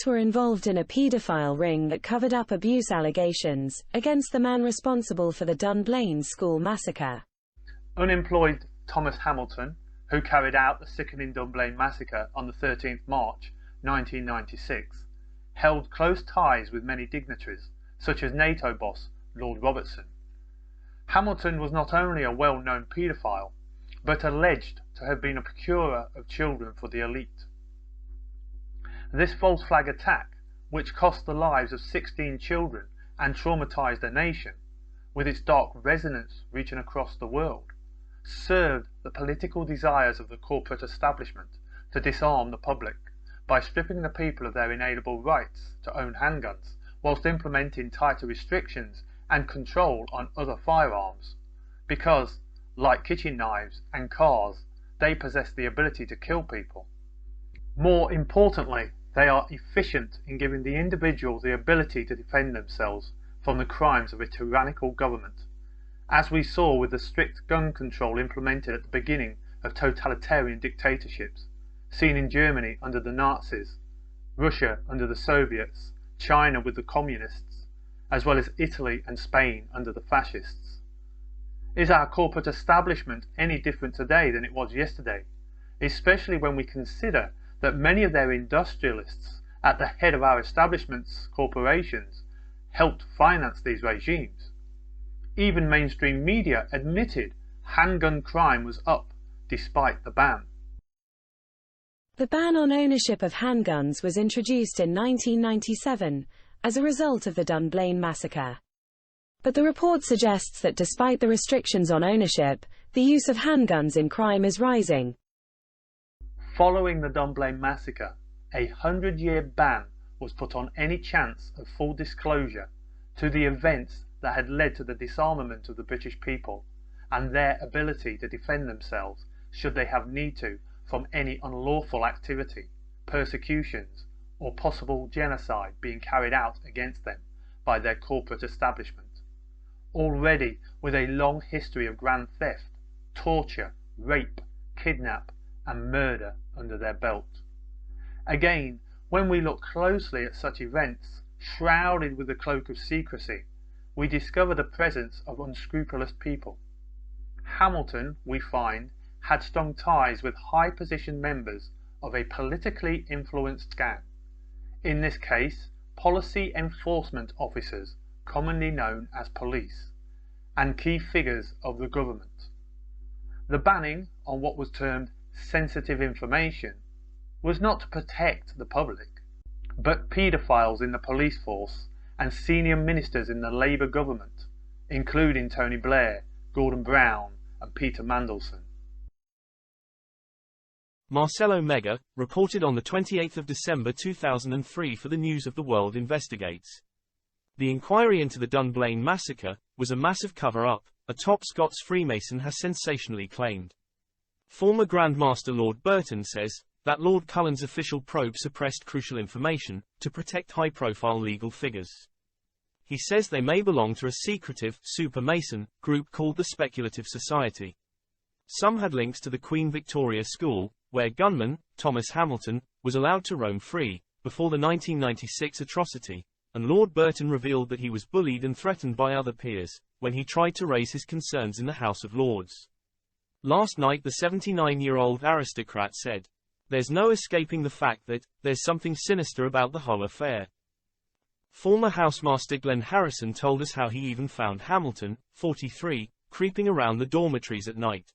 police were involved in a paedophile ring that covered up abuse allegations against the man responsible for the Dunblane school massacre. Unemployed Thomas Hamilton, who carried out the sickening Dunblane massacre on the 13th March 1996, held close ties with many dignitaries, such as NATO boss Lord Robertson. Hamilton was not only a well-known paedophile, but alleged to have been a procurer of children for the elite. This false flag attack, which cost the lives of 16 children and traumatized a nation, with its dark resonance reaching across the world, served the political desires of the corporate establishment to disarm the public by stripping the people of their inalienable rights to own handguns, whilst implementing tighter restrictions and control on other firearms, because, like kitchen knives and cars, they possess the ability to kill people. More importantly, they are efficient in giving the individual the ability to defend themselves from the crimes of a tyrannical government, as we saw with the strict gun control implemented at the beginning of totalitarian dictatorships, seen in Germany under the Nazis, Russia under the Soviets, China with the Communists, as well as Italy and Spain under the fascists. Is our corporate establishment any different today than it was yesterday, especially when we consider that many of their industrialists at the head of our establishments, corporations, helped finance these regimes? Even mainstream media admitted handgun crime was up despite the ban. The ban on ownership of handguns was introduced in 1997 as a result of the Dunblane massacre. But the report suggests that despite the restrictions on ownership, the use of handguns in crime is rising. Following the Dunblane massacre, a 100-year ban was put on any chance of full disclosure to the events that had led to the disarmament of the British people and their ability to defend themselves should they have need to from any unlawful activity, persecutions, or possible genocide being carried out against them by their corporate establishment, already with a long history of grand theft, torture, rape, kidnap, and murder under their belt. Again, when we look closely at such events, shrouded with the cloak of secrecy, we discover the presence of unscrupulous people. Hamilton, we find, had strong ties with high-positioned members of a politically influenced gang, in this case policy enforcement officers, commonly known as police, and key figures of the government. The banning on what was termed sensitive information was not to protect the public, but paedophiles in the police force and senior ministers in the Labour government, including Tony Blair, Gordon Brown and Peter Mandelson. Marcelo Mega, reported on the 28th of December 2003 for the News of the World Investigates. The inquiry into the Dunblane massacre was a massive cover-up, a top Scots Freemason has sensationally claimed. Former Grand Master Lord Burton says that Lord Cullen's official probe suppressed crucial information to protect high-profile legal figures. He says they may belong to a secretive, super-Mason group called the Speculative Society. Some had links to the Queen Victoria School, where gunman Thomas Hamilton was allowed to roam free before the 1996 atrocity, and Lord Burton revealed that he was bullied and threatened by other peers when he tried to raise his concerns in the House of Lords. Last night the 79-year-old aristocrat said, "There's no escaping the fact that there's something sinister about the whole affair." Former Housemaster Glenn Harrison told us how he even found Hamilton, 43, creeping around the dormitories at night.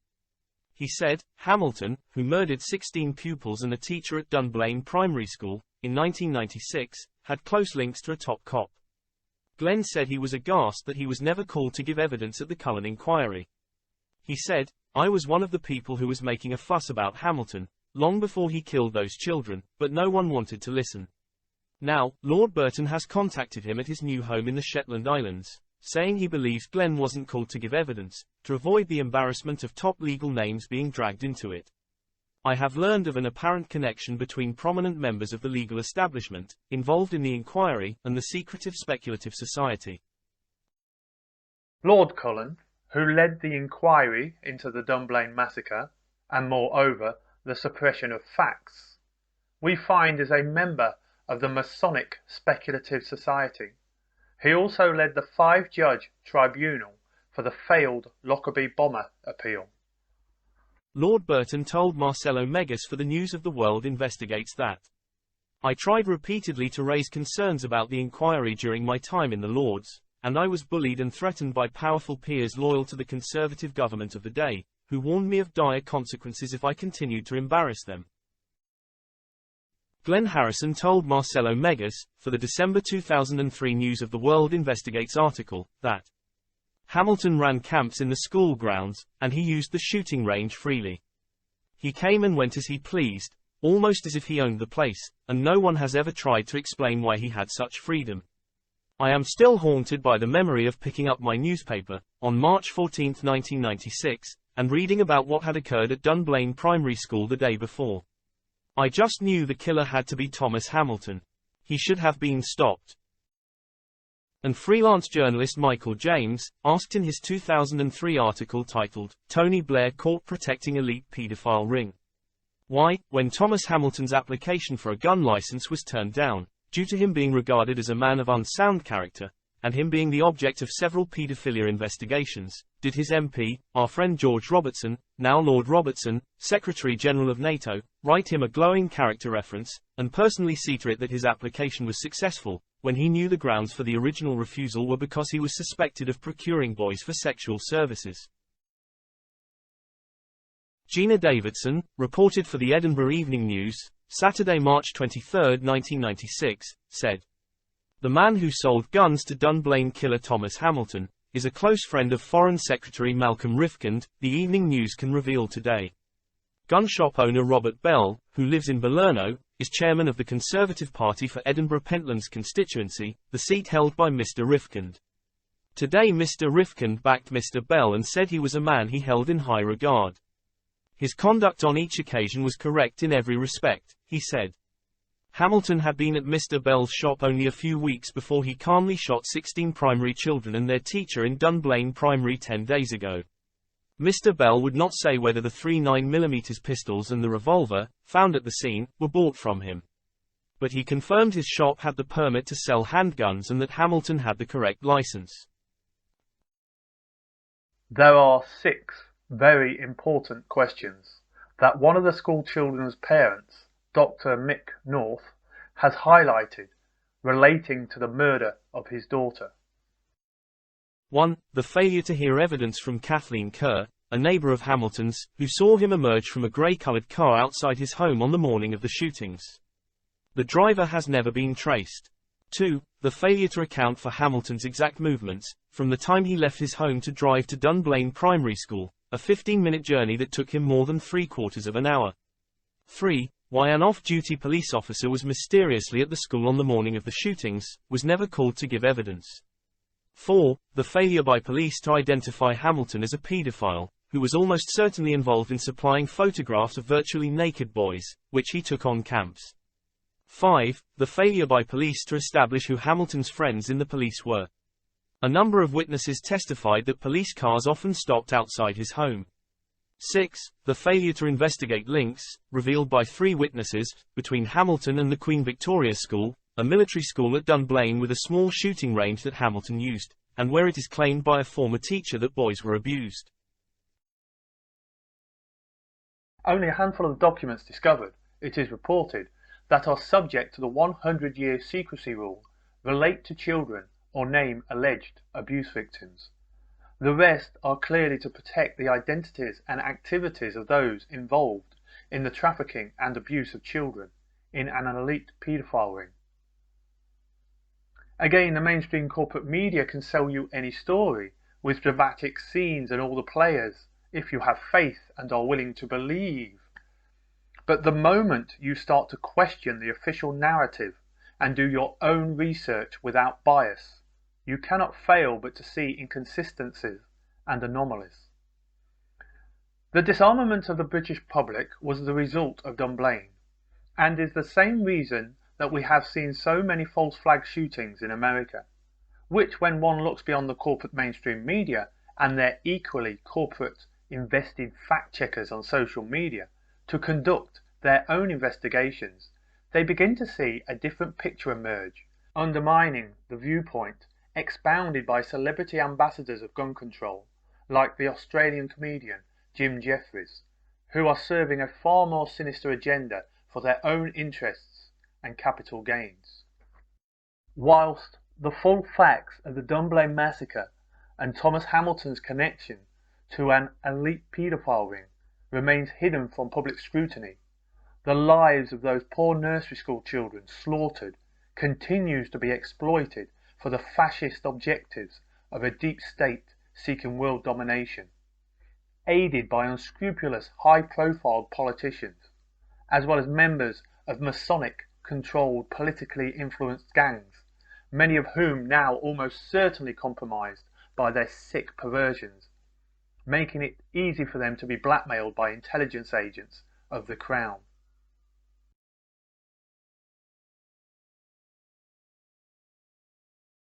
He said, Hamilton, who murdered 16 pupils and a teacher at Dunblane Primary School, in 1996, had close links to a top cop. Glenn said he was aghast that he was never called to give evidence at the Cullen inquiry. He said, "I was one of the people who was making a fuss about Hamilton, long before he killed those children, but no one wanted to listen. Now, Lord Burton has contacted him at his new home in the Shetland Islands, saying he believes Glenn wasn't called to give evidence, to avoid the embarrassment of top legal names being dragged into it. I have learned of an apparent connection between prominent members of the legal establishment, involved in the inquiry, and the secretive Speculative Society." Lord Cullen, who led the inquiry into the Dunblane massacre, and moreover, the suppression of facts, we find is a member of the Masonic Speculative Society. He also led the 5-judge tribunal for the failed Lockerbie bomber appeal. Lord Burton told Marcelo Megas for the News of the World Investigates that, "I tried repeatedly to raise concerns about the inquiry during my time in the Lords, and I was bullied and threatened by powerful peers loyal to the Conservative government of the day, who warned me of dire consequences if I continued to embarrass them." Glenn Harrison told Marcelo Megas, for the December 2003 News of the World Investigates article, that Hamilton ran camps in the school grounds, and he used the shooting range freely. He came and went as he pleased, almost as if he owned the place, and no one has ever tried to explain why he had such freedom. I am still haunted by the memory of picking up my newspaper, on March 14, 1996, and reading about what had occurred at Dunblane Primary School the day before. I just knew the killer had to be Thomas Hamilton. He should have been stopped. And freelance journalist Michael James, asked in his 2003 article titled, "Tony Blair Caught Protecting Elite Pedophile Ring," why, when Thomas Hamilton's application for a gun license was turned down, due to him being regarded as a man of unsound character, and him being the object of several paedophilia investigations, did his MP, our friend George Robertson, now Lord Robertson, Secretary-General of NATO, write him a glowing character reference, and personally see to it that his application was successful, when he knew the grounds for the original refusal were because he was suspected of procuring boys for sexual services. Gina Davidson, reported for the Edinburgh Evening News, Saturday, March 23, 1996, said, "The man who sold guns to Dunblane killer Thomas Hamilton is a close friend of Foreign Secretary Malcolm Rifkind, the Evening News can reveal today. Gun shop owner Robert Bell, who lives in Balerno, is chairman of the Conservative Party for Edinburgh Pentlands constituency, the seat held by Mr. Rifkind. Today Mr. Rifkind backed Mr. Bell and said he was a man he held in high regard. His conduct on each occasion was correct in every respect," he said. Hamilton had been at Mr. Bell's shop only a few weeks before he calmly shot 16 primary children and their teacher in Dunblane Primary 10 days ago. Mr. Bell would not say whether the 3 9mm pistols and the revolver, found at the scene, were bought from him. But he confirmed his shop had the permit to sell handguns and that Hamilton had the correct license. There are 6 very important questions that one of the school children's parents, Dr. Mick North, has highlighted relating to the murder of his daughter. 1. The failure to hear evidence from Kathleen Kerr, a neighbor of Hamilton's, who saw him emerge from a grey-colored car outside his home on the morning of the shootings. The driver has never been traced. 2. The failure to account for Hamilton's exact movements, from the time he left his home to drive to Dunblane Primary School, a 15-minute journey that took him more than 3/4 of an hour. 3. Why an off-duty police officer was mysteriously at the school on the morning of the shootings, was never called to give evidence. 4. The failure by police to identify Hamilton as a paedophile, who was almost certainly involved in supplying photographs of virtually naked boys, which he took on camps. 5. The failure by police to establish who Hamilton's friends in the police were. A number of witnesses testified that police cars often stopped outside his home. 6. The failure to investigate links, revealed by 3 witnesses, between Hamilton and the Queen Victoria School, a military school at Dunblane with a small shooting range that Hamilton used, and where it is claimed by a former teacher that boys were abused. Only a handful of documents discovered, it is reported, that are subject to the 100-year secrecy rule relate to children or name alleged abuse victims. The rest are clearly to protect the identities and activities of those involved in the trafficking and abuse of children in an elite paedophile ring. Again, the mainstream corporate media can sell you any story with dramatic scenes and all the players if you have faith and are willing to believe. But the moment you start to question the official narrative and do your own research without bias, you cannot fail but to see inconsistencies and anomalies. The disarmament of the British public was the result of Dunblane, and is the same reason that we have seen so many false flag shootings in America, which, when one looks beyond the corporate mainstream media and their equally corporate invested fact checkers on social media to conduct their own investigations, they begin to see a different picture emerge, undermining the viewpoint expounded by celebrity ambassadors of gun control, like the Australian comedian Jim Jeffries, who are serving a far more sinister agenda for their own interests and capital gains. Whilst the full facts of the Dunblane massacre and Thomas Hamilton's connection to an elite paedophile ring remains hidden from public scrutiny, the lives of those poor nursery school children slaughtered continues to be exploited for the fascist objectives of a deep state seeking world domination, aided by unscrupulous high-profile politicians, as well as members of Masonic-controlled politically influenced gangs, many of whom now almost certainly compromised by their sick perversions, making it easy for them to be blackmailed by intelligence agents of the Crown.